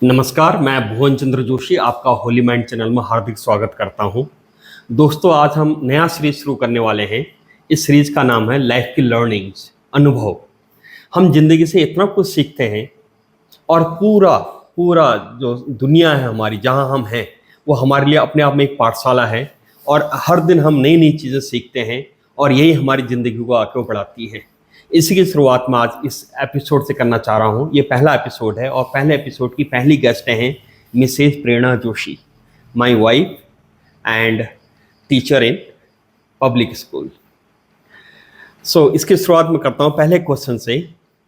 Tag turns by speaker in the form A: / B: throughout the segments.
A: नमस्कार, मैं भुवन चंद्र जोशी आपका होली माइंड चैनल में हार्दिक स्वागत करता हूं। दोस्तों, आज हम नया सीरीज शुरू करने वाले हैं। इस सीरीज का नाम है लाइफ की लर्निंग्स, अनुभव। हम जिंदगी से इतना कुछ सीखते हैं और पूरा पूरा जो दुनिया है हमारी, जहां हम हैं, वो हमारे लिए अपने आप में एक पाठशाला है और हर दिन हम नई नई चीज़ें सीखते हैं और यही हमारी ज़िंदगी को आगे बढ़ाती है। इसी की शुरुआत में आज इस एपिसोड से करना चाह रहा हूँ। ये पहला एपिसोड है और पहले एपिसोड की पहली गेस्ट हैं Mrs Prerna Joshi, my wife and teacher in public school. So इसकी शुरुआत में करता हूँ पहले क्वेश्चन से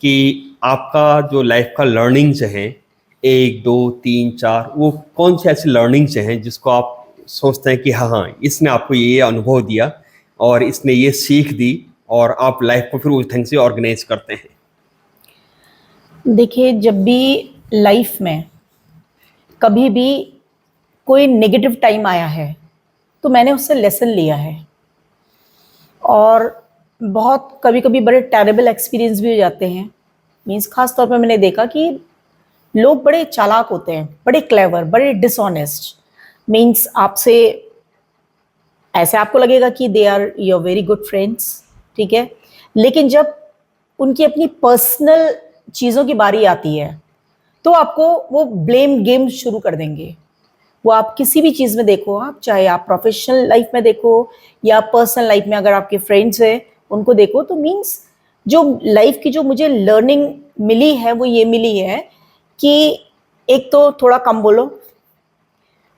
A: कि आपका जो लाइफ का लर्निंग्स हैं 1, 2, 3, 4, वो कौन सी ऐसी लर्निंग्स हैं जिसको आप सोचते हैं कि हाँ इसने आपको ये अनुभव दिया और इसने ये सीख दी और आप लाइफ को फिर उस ढंग से ऑर्गेनाइज करते हैं?
B: देखिए, जब भी लाइफ में कभी भी कोई नेगेटिव टाइम आया है तो मैंने उससे लेसन लिया है। और बहुत कभी कभी बड़े टेरेबल एक्सपीरियंस भी हो जाते हैं। मीन्स खास तौर पर मैंने देखा कि लोग बड़े चालाक होते हैं, बड़े क्लेवर, बड़े डिसऑनेस्ट। मीन्स आपसे ऐसे आपको लगेगा कि they are your very good friends, ठीक है, लेकिन जब उनकी अपनी पर्सनल चीज़ों की बारी आती है तो आपको वो ब्लेम गेम शुरू कर देंगे। वो आप किसी भी चीज़ में देखो, आप चाहे आप प्रोफेशनल लाइफ में देखो या पर्सनल लाइफ में, अगर आपके फ्रेंड्स हैं उनको देखो, तो मीन्स जो लाइफ की जो मुझे लर्निंग मिली है वो ये मिली है कि एक तो थोड़ा कम बोलो,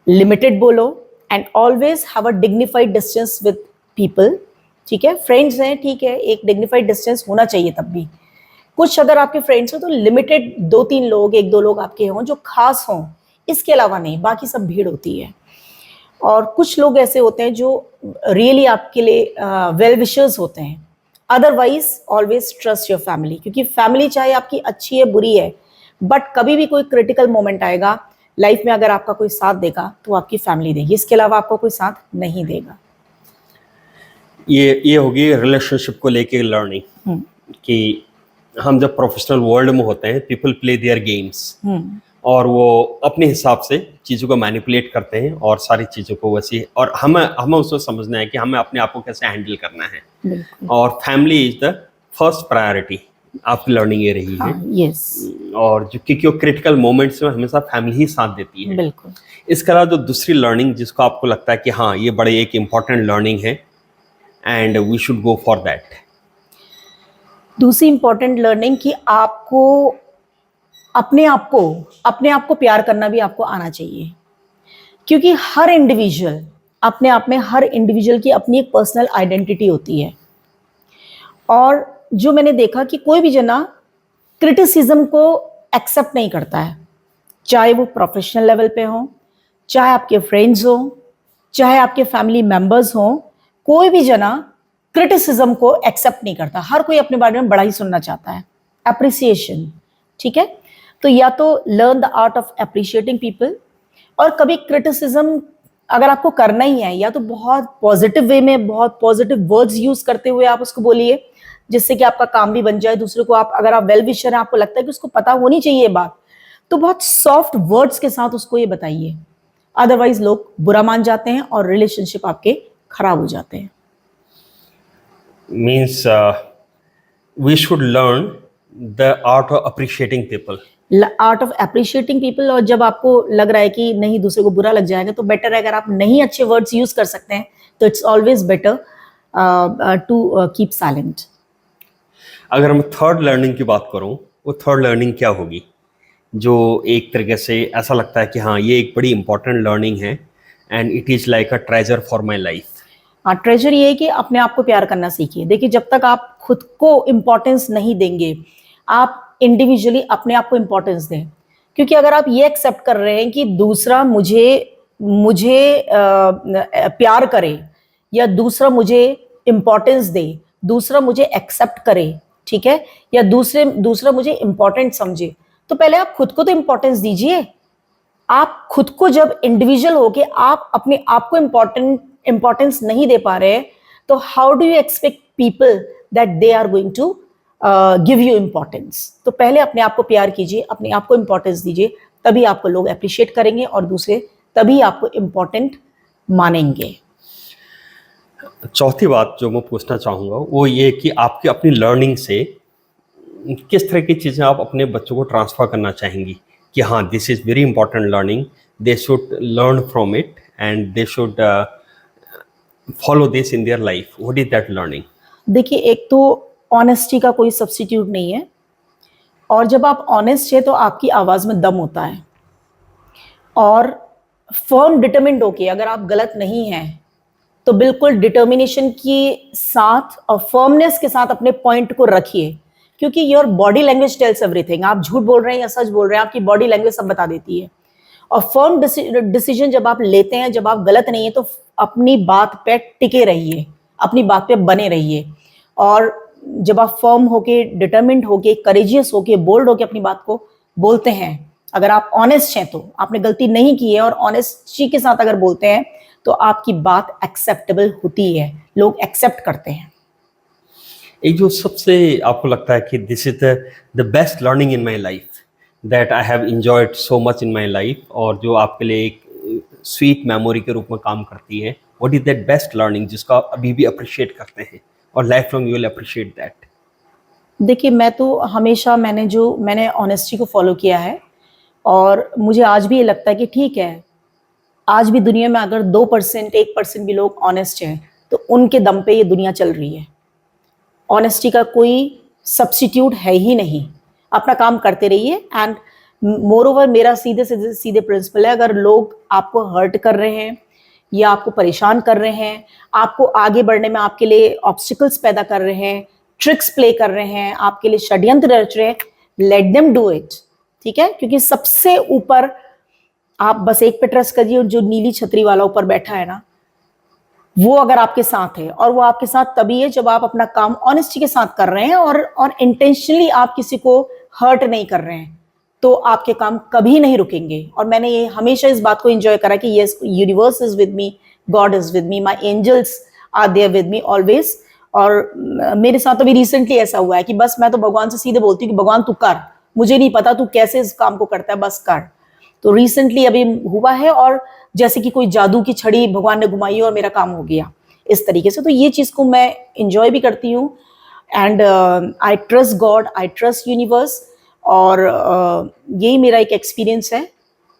B: लिमिटेड बोलो, and always have a dignified distance with people. ठीक है, फ्रेंड्स हैं, ठीक है, एक डिग्निफाइड डिस्टेंस होना चाहिए। तब भी कुछ अगर आपके फ्रेंड्स हो तो लिमिटेड 2-3 लोग, 1-2 लोग आपके हों जो खास हों, इसके अलावा नहीं, बाकी सब भीड़ होती है। और कुछ लोग ऐसे होते हैं जो रियली आपके लिए वेल विशर्स होते हैं। Otherwise always trust your family, क्योंकि फैमिली चाहे आपकी अच्छी है बुरी है, बट कभी भी कोई क्रिटिकल मोमेंट आएगा लाइफ में, अगर आपका कोई साथ देगा तो आपकी फैमिली देगी, इसके अलावा आपको कोई साथ नहीं देगा।
A: ये होगी रिलेशनशिप को लेके लर्निंग कि हम जब प्रोफेशनल वर्ल्ड में होते हैं, पीपल प्ले देयर गेम्स और वो अपने हिसाब से चीज़ों को मैनिपुलेट करते हैं और सारी चीज़ों को वैसे, और हमें उसको समझना है कि हमें अपने आप को कैसे हैंडल करना है। और family is the first priority. आपकी लर्निंग ये रही है।
B: यस।
A: और जो क्योंकि क्रिटिकल मोमेंट्स में हमेशा फैमिली ही साथ देती है।
B: बिल्कुल।
A: इसके अलावा जो दूसरी लर्निंग जिसको आपको लगता है कि हाँ ये बड़े एक इम्पॉर्टेंट लर्निंग है and we should go for that?
B: दूसरी इंपॉर्टेंट लर्निंग कि आपको अपने आप को प्यार करना भी आपको आना चाहिए, क्योंकि हर इंडिविजुअल अपने आप में, हर इंडिविजुअल की अपनी एक पर्सनल आइडेंटिटी होती है। और जो मैंने देखा कि कोई भी जना क्रिटिसिज्म को एक्सेप्ट नहीं करता है, चाहे वो प्रोफेशनल लेवल पे हो, चाहे आपके फ्रेंड्स हो, चाहे आपके फैमिली मेंबर्स हो, कोई भी जना क्रिटिसिज्म को एक्सेप्ट नहीं करता। हर कोई अपने बारे में बड़ा ही सुनना चाहता है, अप्रिसिएशन, ठीक है। तो या तो learn the art of appreciating people, और कभी क्रिटिसिज्म अगर आपको करना ही है, या तो बहुत पॉजिटिव वे में, बहुत पॉजिटिव वर्ड्स यूज करते हुए आप उसको बोलिए, जिससे कि आपका काम भी बन जाए। दूसरे को आप, अगर आप वेल विशर हैं, आपको लगता है कि उसको पता होनी चाहिए ये बात, तो बहुत सॉफ्ट वर्ड्स के साथ उसको ये बताइए। अदरवाइज लोग बुरा मान जाते हैं और रिलेशनशिप आपके खराब हो जाते हैं।
A: Means we should learn the art of appreciating people.
B: Art of appreciating people. और जब आपको लग रहा है कि नहीं दूसरे को बुरा लग जाएगा, तो बेटर है, अगर आप नहीं अच्छे वर्ड्स यूज कर सकते हैं तो it's always better to keep silent.
A: अगर मैं थर्ड लर्निंग की बात करूं, वो थर्ड लर्निंग क्या होगी जो एक तरीके से ऐसा लगता है कि हाँ ये एक बड़ी इंपॉर्टेंट लर्निंग है and it is like a treasure for my life?
B: हाँ, ट्रेजर ये है कि अपने आप को प्यार करना सीखिए। देखिए, जब तक आप खुद को इम्पोर्टेंस नहीं देंगे, आप इंडिविजुअली अपने आप को इम्पोर्टेंस दें। क्योंकि अगर आप ये एक्सेप्ट कर रहे हैं कि दूसरा मुझे प्यार करे, या दूसरा मुझे इम्पोर्टेंस दे, दूसरा मुझे एक्सेप्ट करे, ठीक है, या दूसरा मुझे इम्पोर्टेंट समझे, तो पहले आप खुद को तो इम्पोर्टेंस दीजिए। आप खुद को जब इंडिविजुअल होके आप अपने आप को इम्पोर्टेंस नहीं दे पा रहे, तो how do you expect people that they are going to give you importance? तो पहले अपने आप को प्यार कीजिए, अपने आप को इम्पोर्टेंस दीजिए, तभी आपको लोग अप्रिशिएट करेंगे और दूसरे तभी आपको इम्पोर्टेंट मानेंगे।
A: चौथी बात जो मैं पूछना चाहूँगा वो ये कि आपकी अपनी लर्निंग से किस तरह की चीज़ें आप अपने बच्चों को ट्रांसफ़र करना चाहेंगी कि हाँ this is very important learning, they should learn from it and they should follow this in their life, what is that learning?
B: देखिए, एक तो ऑनेस्टी का कोई सब्स्टिट्यूट नहीं है, और जब आप ऑनेस्ट है तो आपकी आवाज़ में दम होता है, और फर्म डिटरमिन्ड होके अगर आप गलत नहीं हैं तो बिल्कुल डिटर्मिनेशन के साथ और फर्मनेस के साथ अपने पॉइंट को रखिए, क्योंकि your body language tells everything. आप झूठ बोल रहे हैं या सच बोल रहे हैं, आपकी बॉडी लैंग्वेज सब बता देती है। और फर्म डिसीजन जब आप लेते हैं, जब आप गलत नहीं है तो अपनी बात पे टिके रहिए, अपनी बात पे बने रहिए। और जब आप फर्म होके, डिटरमिन्ड होके, करेजियस होके, बोल्ड होके अपनी बात को बोलते हैं, अगर आप ऑनेस्ट हैं तो आपने गलती नहीं की है और ऑनेस्टी के साथ अगर बोलते हैं तो आपकी बात एक्सेप्टेबल होती है, लोग एक्सेप्ट करते हैं।
A: एक जो सबसे आपको लगता है कि this is the best learning in my life that I have enjoyed so much in my life, और जो आपके लिए एक स्वीट मेमोरी के रूप में काम करती है, what is that best learning जिसको आप अभी भी अप्रिशिएट करते हैं और life long you will appreciate that?
B: देखिए, मैं तो हमेशा मैंने ऑनेस्टी को फॉलो किया है, और मुझे आज भी ये लगता है कि ठीक है, आज भी दुनिया में अगर 2%, 1% भी लोग ऑनेस्ट हैं तो उनके दम पे ये दुनिया चल रही है। ऑनेस्टी का कोई सब्स्टिट्यूट है ही नहीं। अपना काम करते रहिए, एंड मोर ओवर मेरा सीधे प्रिंसिपल है, अगर लोग आपको हर्ट कर रहे हैं या आपको परेशान कर रहे हैं, आपको आगे बढ़ने में आपके लिए ऑब्स्टिकल्स पैदा कर रहे हैं, ट्रिक्स प्ले कर रहे हैं, आपके लिए षड्यंत्र रच रहे हैं, लेट देम डू इट। ठीक है, क्योंकि सबसे ऊपर आप बस एक पे ट्रस्ट करिए, जो नीली छतरी वाला ऊपर बैठा है ना, वो अगर आपके साथ है, और वो आपके साथ तभी है जब आप अपना काम ऑनेस्टी के साथ कर रहे हैं और इंटेंशनली आप किसी को हर्ट नहीं कर रहे हैं, तो आपके काम कभी नहीं रुकेंगे। और मैंने ये हमेशा इस बात को एंजॉय करा कि yes, universe is with me, God is with me, my angels are there with me always. और मेरे साथ अभी रिसेंटली ऐसा हुआ है कि बस मैं तो भगवान से सीधे बोलती हूँ कि भगवान तू कर, मुझे नहीं पता तू कैसे इस काम को करता है, बस कर। तो रिसेंटली अभी हुआ है, और जैसे कि कोई जादू की छड़ी भगवान ने घुमाई और मेरा काम हो गया इस तरीके से। तो ये चीज़ को मैं इंजॉय भी करती हूँ, and I trust God, I trust universe, और यही मेरा एक एक्सपीरियंस है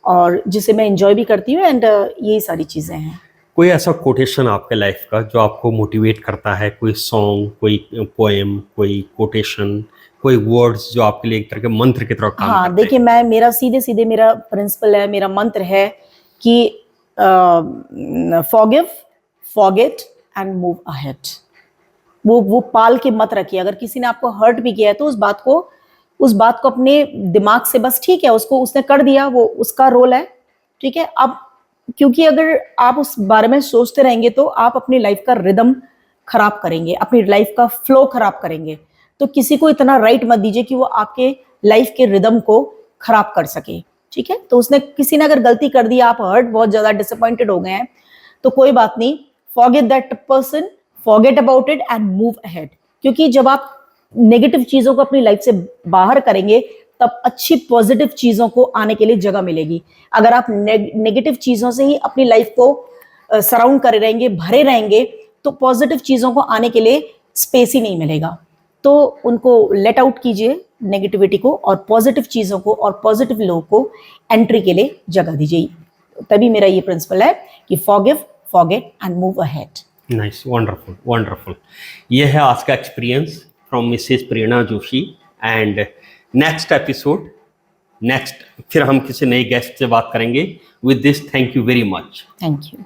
B: और जिसे मैं इंजॉय भी करती हूँ, एंड यही सारी चीज़ें हैं।
A: कोई ऐसा कोटेशन आपके लाइफ का जो आपको मोटिवेट करता है, कोई सॉन्ग, कोई पोएम, कोई कोटेशन, कोई वर्ड्स जो आपके लिए एक तरह के मंत्र की तरह काम
B: हाँ,
A: करते
B: देखिए, मैं मेरा सीधे मेरा प्रिंसिपल है, मेरा मंत्र है कि forgive, forget and move ahead. वो पाल के मत रखिए। अगर किसी ने आपको हर्ट भी किया है तो उस बात को अपने दिमाग से, बस ठीक है, उसने कर दिया, वो उसका रोल है, ठीक है। अब क्योंकि अगर आप उस बारे में सोचते रहेंगे तो आप अपनी लाइफ का रिदम खराब करेंगे, अपनी लाइफ का फ्लो खराब करेंगे। तो किसी को इतना राइट मत दीजिए कि वो आपके लाइफ के रिदम को खराब कर सके, ठीक है। तो किसी ने अगर गलती कर दी, आप हर्ट, बहुत ज्यादा डिसअपॉइंटेड हो गए हैं, तो कोई बात नहीं, forget that person, forget about it and move ahead. क्योंकि जब आप नेगेटिव चीजों को अपनी लाइफ से बाहर करेंगे तब अच्छी पॉजिटिव चीजों को आने के लिए जगह मिलेगी। अगर आप नेगेटिव चीजों से ही अपनी लाइफ को सराउंड करे रहेंगे, भरे रहेंगे, तो पॉजिटिव चीजों को आने के लिए स्पेस ही नहीं मिलेगा। तो उनको लेट आउट कीजिए, नेगेटिविटी को, और पॉजिटिव चीजों को और पॉजिटिव लोगों को एंट्री के लिए जगह दीजिए। तभी मेरा ये प्रिंसिपल है कि forgive, forget and move ahead.
A: Nice, wonderful, wonderful. ये है आज का experience from Mrs Prerna Joshi. And next episode, फिर हम किसी नए गेस्ट से बात करेंगे। With this, thank you very much.
B: Thank you.